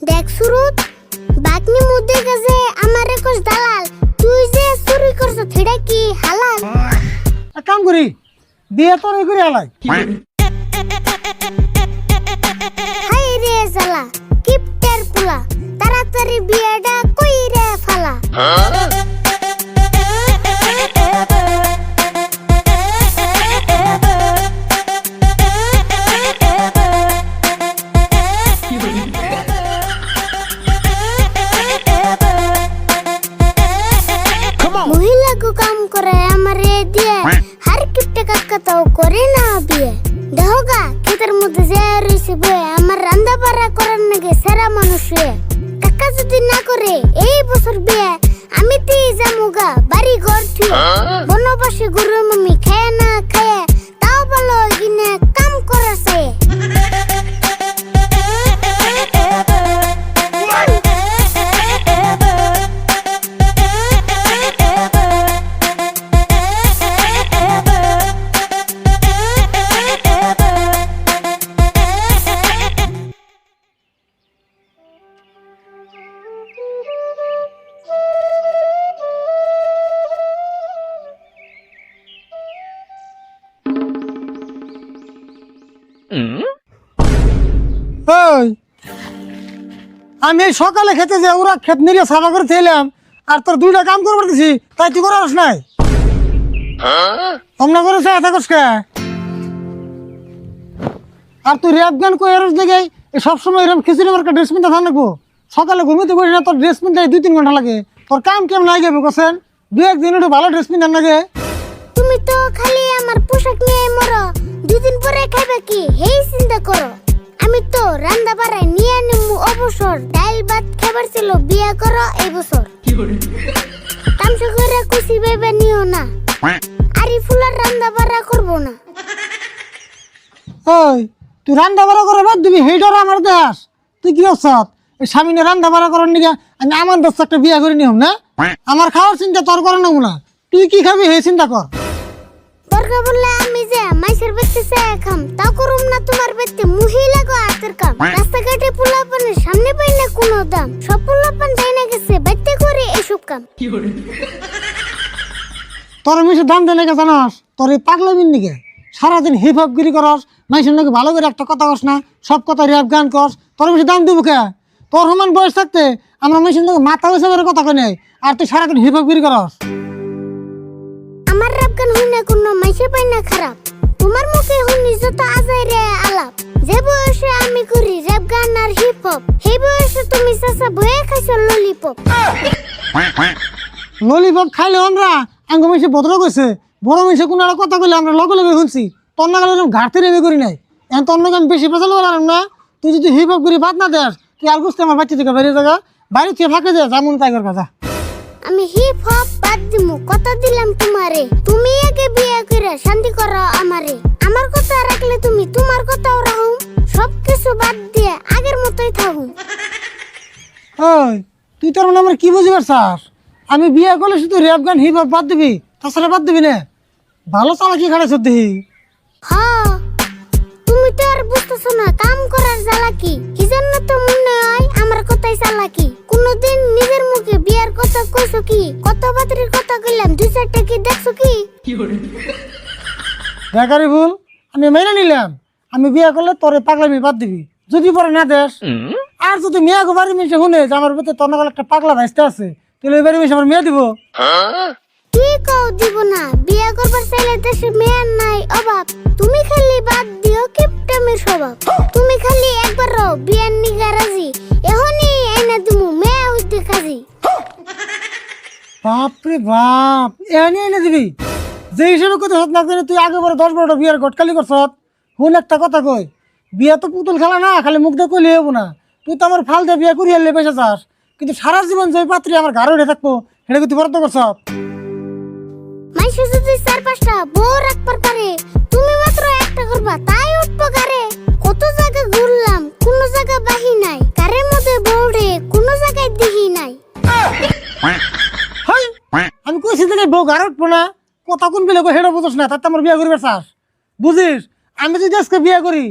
দেখ সুরত বাকনি মুদে গেছে আমারে কোস দালাল তুই যে চুরি করছ সেটা কি হালাল? এক কাম করি বিয়ে তো এই করে আলাই হাই রে জালা কিপটার পুলা তাড়াতাড়ি বিয়েটা কইরে ফালা। মহিলা কো কাম করে আমারে দিয়ে হার কিপটা কাকা তাও করে না বিয়ে দেহগা ক্ষেতের মধ্যে যে রইছে বয়ে আমার রান্না বাড়া করার নাকি সেরা মানুষ হয়ে কাকা যদি না করে এই বছর বিয়ে আমি তেই যামুগা বাড়ি ঘর থুয়ে বনবাসী গুরু মামি খায় না খায় তাও ভালো গিনে কাম করেছে। ওই আমি এই সকালে খেতে যে ওরা ক্ষেত নিয়ে সাফা করে খেলাম আর তোর দুইটা কাম করে পারতেছি তাই তুই করাস নাই অমনা করেছে এত কষ্ট আর তুই র্যাপ গান কই এর দিকে সবসময় এরকম খিচুড়ি মার্কা ড্রেস পিনতে থাকবো সকালে ঘুমিতে পারি না তোর ড্রেস পিনতে 2-3 ঘন্টা লাগে তোর কাম কেমন লাগে কোসেন 2-1 দিন একটু ভালো ড্রেস পিনতে লাগে। তুমি তো খালি আমার পোশাক নিয়ে মরো দুদিন পরে খাবে কি হেই চিন্তা করো আমি তো রান্না বাড়াই নিয়ে নেমু অবসর ডাল ভাত খাবার ছিল বিয়ে করো এই বছর তামসা করে খুশি ভেবে নিও না আরি ফুলার রান্না বাড়া করবো না। ওই তুই রান্না বাড়া করে বাদ দিবি হেইটার আমার দেশ তুই কি হচ্ছ এই স্বামীনে রান্না বাড়া করার নিকে আমি আমার দোস্ত একটা বিয়ে করে নিও না আমার খাওয়ার চিন্তা তোর করে নেবো না তুই কি খাবি হে চিন্তা কর। দরকার বললে আমি যে মাইসের বেচতে চাই খাম তাও করুম না তোমার বেচতে মহিলা গো হাতের কাম রাস্তাঘাটে পোলাপানের সামনে পাই না কোনো দাম সব পোলাপান যাই না গেছে বাইতে করে এসব কাম। তোর মিশে দাম দেয় নাকি জানাস তোর এই পাগলামির নিকে সারাদিন হিপ হপ গিরি করস মাইসের নাকি ভালো করে একটা কথা কস না সব কথা র্যাপ গান কস তোর মিশে দাম দিব কে তোর সমান বয়স থাকতে আমরা মাইসের নাকি মাথা বসে করে কথা কই নাই আর তুই সারাদিন হিপ হপ গিরি করস। আমার রাব গান হইনা কোনো মাইসে পাই না খারাপ তোমার মুখে শুনি যত আজাই রে আলাপ যে বয়সে আমি করি র্যাপ গান আর হিপ হপ সেই বয়সে তুমি চাচা বয়ে খাইছো ললিপপ। ললিপপ খাইলে আমরা আঙ্গ মিশে বদল কইছে বড় মিশে কোনো একটা কথা কইলে আমরা লগে লগে শুনছি তোর না গেলে ঘাটতে রেবে করি নাই এখন তোর নাকি আমি বেশি পেছাল বললাম না তুই যদি হিপ হপ করি বাদ না দেস তুই আর বুঝতে আমার বাচ্চা থেকে বাইরে জায়গা বাইরে থেকে ফাঁকে যায় যেমন তাই কর কথা। আমি হিপ হপ বাদ দিমু কথা দিলাম তোমারে তুমি আগে বিয়ে করে শান্তি করো আমারে আমার কথা রাখলে তুমি তোমার কথাও রাখো সব কিছু বাদ দিয়ে আগের মতোই থাকো। ওই তুই তোর মানে আমার কি বুঝি পারছাস আমি বিয়ে করলে শুধু র্যাপ গান হিপ হপ বাদ দিবি তাছাড়া বাদ দিবি না ভালো চালাকি খাড়াইছ দেখি। হ্যাঁ তুমি তো আর বুঝতেছো না কাম করার জ্বালাকি কি জন্য তো মনে হয় আমার কথাই চালাকি কোনদিন নিজের মুখে বিয়ার কথা কইছো কি কত বাতরির কথা কইলাম 2-4টা কি দেখছো কি? বেকারি ভুল আমি মেনে নিলাম আমি বিয়ে করলে তোরে পাগলামি বাদ দিবি যদি পরে না দেশ আর যদি মেয়ে গো বাড়ি মিশে শুনে যে আমার ভিতরে তোর নাগাল একটা পাগলা ভাইসটা আছে তাহলে ওই বাড়ি মিশে আমার মেয়ে দিব। কি কও দিব না বিয়ে করবার চাইলে দেশে মেয়ে নাই অভাব তুমি খালি বাদ দিও কিপটামির স্বভাব তুমি খালি একবার বিয়ার নিগা রাজি এখনই আইনা দিমু মেয়ে হইতে কাজী। বাপরে বাপ এনে এনে দিবি যে হিসেবে কথা হাত না করে তুই আগে বড় 10-12টা বিয়ার গটকালি করছ হুন একটা কথা কই বিয়া তো পুতুল খেলা না খালি মুখ দিয়ে কইলে হবো না তুই তো আমার ফাল দিয়ে বিয়া করি আনলে পেশা চাস কিন্তু সারা জীবন যে পাত্রী আমার ঘরে উঠে থাকবো সেটা তুই বরাদ্দ করছ। মাইসে যদি 4-5টা বউ রাখবার পারে তুমি মাত্র একটা করবা তাই উঠবো গারে কত জায়গা ঘুরলাম কোনো জায়গা বাহি নাই কারের মধ্যে বউরে কোনো জায়গায় দেখি নাই। হাই আমি কইছি যে বউ ঘরে উঠবো না কথা কোন বিলে কই সেটা বুঝছ না তাতে আমার বিয়া করিবার চাস বুঝিস আমি যদি আজকে বিয়া করি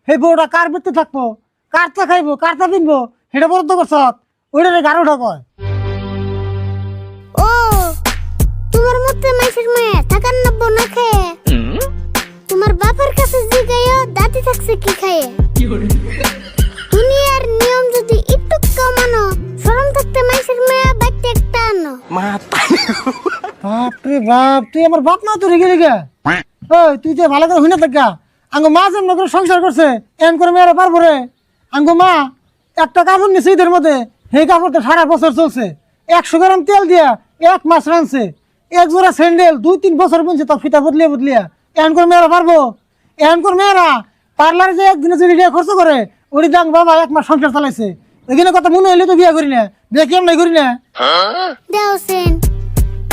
সেই বউটা কার ভিতরে থাকবো কারটা খাইবো কারটা পিনবো সেটা বরাদ্দ করছত ওইটারে গারোটা কয়। ও তোমার মতে মাইসের মেয়ে থাকার নব্য না খেয়ে তোমার বাপের কাছে জিগাইও দাদি থাকছে কি খায়। দুনিয়ার নিয়ম যদি একটু কমানো শরম থাকতে মাইসের মেয়ে বাইতে একটা আনো। বাপরে বাপ, তুই আমার বাপ না তুই রেগে রেগে ওই তুই যে ভালো করে শুনে থাকা আঙ্গ মা যেমন করে সংসার করছে এমন করে মেয়েরা পারবো রে। আঙ্গ মা একটা কাপড় নিছে ঈদের মধ্যে, সেই কাপড়টা সারা বছর চলছে। 100 গ্রাম তেল দিয়া 1 মাস রানছে। 1 জোড়া স্যান্ডেল 2-3 বছর বুনছে, তার ফিতা বদলিয়া বদলিয়া। এমন করে মেয়েরা পারবো? এমন করে মেয়েরা পার্লারে যে একদিনে যদি টাকা খরচ করে ওই দাম বাবা 1 মাস সংসার চালাইছে। ওইখানে কথা মনে হইলে তো বিয়ে করি না, বিয়ে কেমন করি না। দেওসেন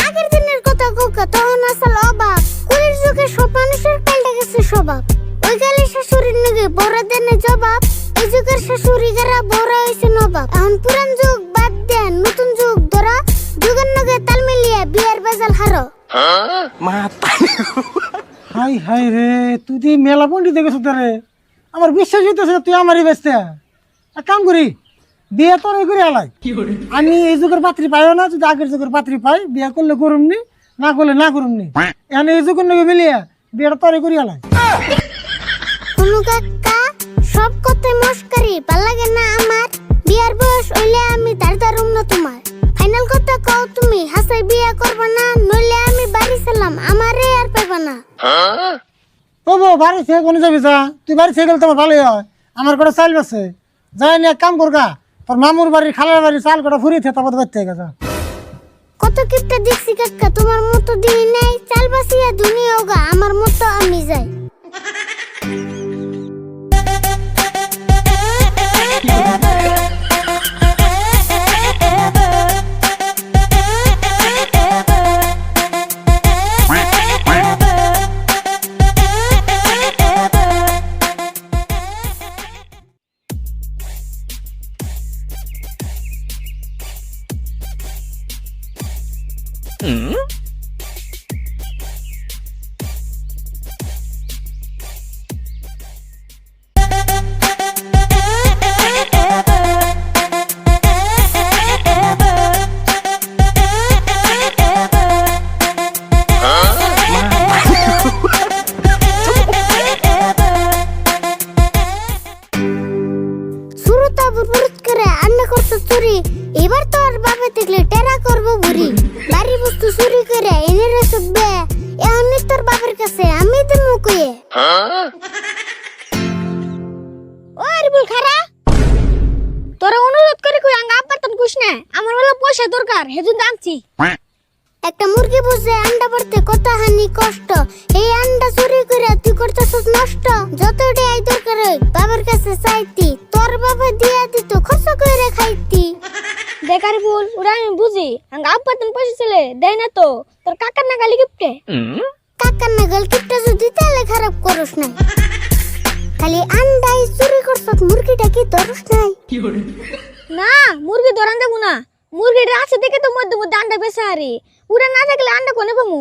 আগের দিনের কথা কোকা তখন আসল অবাক কুড়ির যুগে সব মানুষের পাল্টে গেছে স্বভাব। ওই কালে শাশুড়ির নাকি বড় দেনে জবাব, এই যুগের শাশুড়ি গারা বড় হয়েছে নবাব। এখন পুরান যুগ বাদ দেন নতুন যুগ ধরা, যুগের নগে তাল মিলিয়ে বিয়ের বেজাল হারো। হাই হাই রে, তুই তুই মেলা পন্ডিত গেছো রে। আমার বিশ্বাস হইতেছে না তুই আমারই বেচতে। এক কাম করি, বিয়ে তোর করে আলাই। আমি এই যুগের পাত্রী পাইও না, যদি আগের যুগের পাত্রী পাই বিয়ে করলে করুমনি, না করলে না করুমনি। এখন এই যুগের নাকি মিলিয়ে বিয়েটা তোর করে আলাই। কোনো কাকা সব কথাই মস্কারি ভাল লাগে না আমার। বিয়ার বয়স হইলে আমি দাঁড়াতাম না তোমার। ফাইনাল কথা কও তুমি হাসাই বিয়ে করবা না, নইলে আমি বাড়ি ছিলাম আমারে আর পাইবা না। ও বো বাড়ি থেকে কোনো যাবি যা, তুই বাড়ি থেকে গেলে তোমার ভালোই হয়। আমার কটা চাল আছে, যাই না এক কাম করগা, তোর মামুর বাড়ির খালার বাড়ির চাল কটা ফুরিয়ে থাকে তারপর বাড়তে গেছে। কত কিপটা দেখছি কাকা তোমার মতো দিই নাই, চাল বাসিয়া দুনিয়া গা আমার মতো আমি যাই। এবার তো আর বাবা দেখলে টেরা করবো বুড়ি, বাড়ি বস্তু চুরি করে এনে রে সববে। এখন তোর বাবার কাছে আমি তো মুকুয়ে। ও আরিবুল খারা, তোরা অনুরোধ করে কই আঙ্গা আপাতন কুছ না, আমার বলে পয়সা দরকার হেজুন আনছি। একটা মুরগি বুঝে আন্ডা পড়তে কত হানি কষ্ট, এই আন্ডা চুরি করে তুই করতেছস নষ্ট। যতটাই আই দরকার হয় বাবার কাছে চাইতি, তোর বাবা দিয়া দিত খরচ করে খাইতি। বেকারি ভুল ওরা আমি বুঝি, আঙ্গা আপাতন পয়সা ছেলে দেয় না তো, তোর কাকার নাগালি গিফটে। কাকার নাগাল গিফটে যদি তাহলে খারাপ করস না, খালি আন্ডাই চুরি করছস, মুরগিটা কি ধরস নাই? না মুরগি ধরান দেবো না, মুরগিটা আছে দেখে তো মধ্যে মধ্যে আন্ডা বেচা হারি, উড়া না থাকলে আন্ডা কোনে পামু?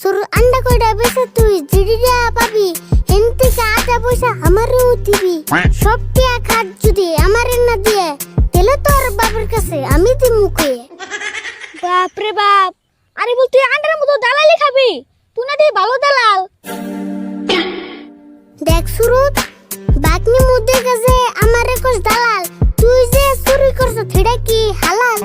সরু আন্ডা কয়টা বেচা তুই জিডিটা পাবি, হেনতে কা আটা পয়সা আমারও দিবি। সব টিয়া খাট যদি আমারে না দিয়ে তেলে তোর বাবার কাছে আমি দি মুখে। বাপ রে বাপ, আরে বল তুই আন্ডার মতো দালালি খাবি, তুই না দিয়ে ভালো দালাল। দেখ সুরত বাকনি মুদে গেছে আমারে কোস দালাল, তুই যে চুরি করছ সেটা কি হালাল?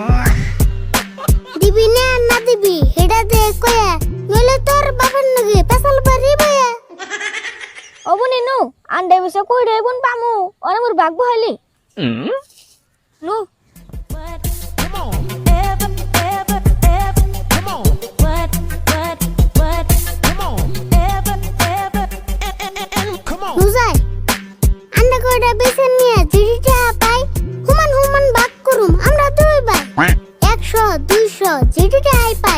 দিবি না না দিবি হেডা দে কয়ে, নইলে তোর বাবার নগে পেছাল পারি বয়ে। অবনি নু আন্ডা বসে কই রে বোন পামু, ওরে মোর ভাগ্য হইলি নু। বুঝাই আন্ডা কয়টা বেছে নিয়ে জিডিটা পাই, হুমান হুমান ভাগ করুম আমরা দুই ভাই। 100 200 জিডিটা আই পাই।